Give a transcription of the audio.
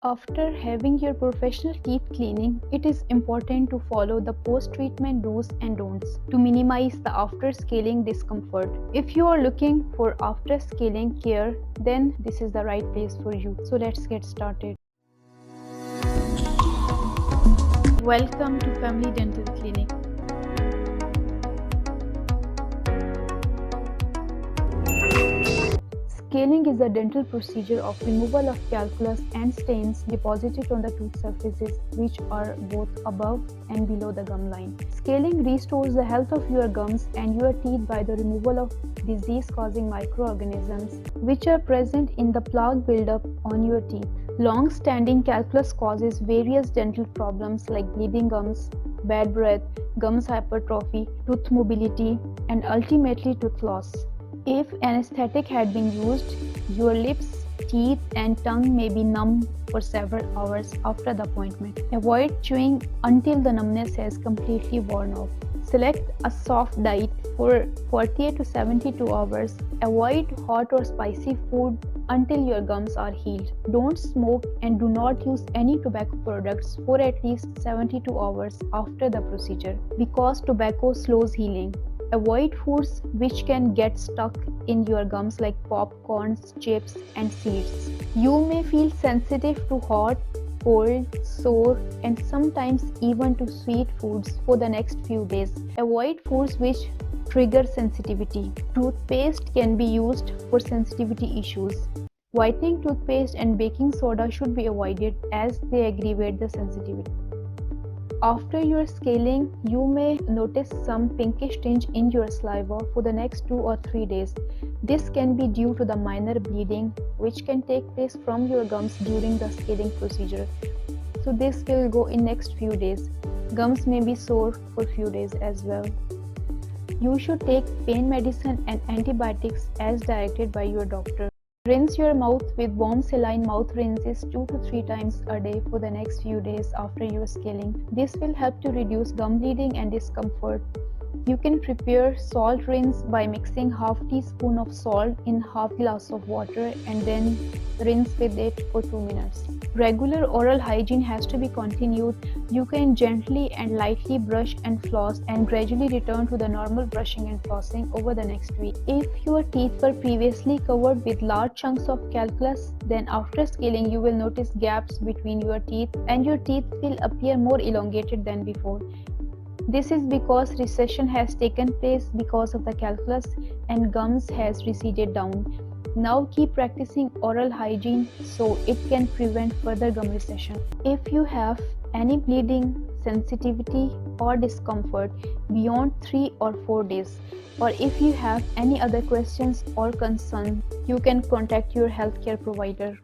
After having your professional teeth cleaning, it is important to follow the post-treatment do's and don'ts to minimize the after-scaling discomfort. If you are looking for after-scaling care, then this is the right place for you. So let's get started. Welcome to Family Dental Clinic. Scaling is a dental procedure of removal of calculus and stains deposited on the tooth surfaces, which are both above and below the gum line. Scaling restores the health of your gums and your teeth by the removal of disease-causing microorganisms, which are present in the plaque buildup on your teeth. Long-standing calculus causes various dental problems like bleeding gums, bad breath, gums hypertrophy, tooth mobility, and ultimately tooth loss. If anesthetic had been used, your lips, teeth, and tongue may be numb for several hours after the appointment. Avoid chewing until the numbness has completely worn off. Select a soft diet for 48 to 72 hours. Avoid hot or spicy food until your gums are healed. Don't smoke and do not use any tobacco products for at least 72 hours after the procedure because tobacco slows healing. Avoid foods which can get stuck in your gums like popcorns, chips, and seeds. You may feel sensitive to hot, cold, sour, and sometimes even to sweet foods for the next few days. Avoid foods which trigger sensitivity. Toothpaste can be used for sensitivity issues. Whitening toothpaste and baking soda should be avoided as they aggravate the sensitivity. After your scaling, you may notice some pinkish tinge in your saliva for the next 2 or 3 days. This can be due to the minor bleeding which can take place from your gums during the scaling procedure. So this will go in next few days. Gums may be sore for few days as well. You should take pain medicine and antibiotics as directed by your doctor. Rinse your mouth with warm saline mouth rinses 2 to 3 times a day for the next few days after your scaling. This will help to reduce gum bleeding and discomfort. You can prepare salt rinse by mixing half teaspoon of salt in half glass of water and then rinse with it for 2 minutes. Regular oral hygiene has to be continued. You can gently and lightly brush and floss and gradually return to the normal brushing and flossing over the next week. If your teeth were previously covered with large chunks of calculus, then after scaling you will notice gaps between your teeth and your teeth will appear more elongated than before. This is because recession has taken place because of the calculus and gums has receded down. Now keep practicing oral hygiene so it can prevent further gum recession. If you have any bleeding, sensitivity or discomfort beyond 3 or 4 days, or if you have any other questions or concerns, you can contact your healthcare provider.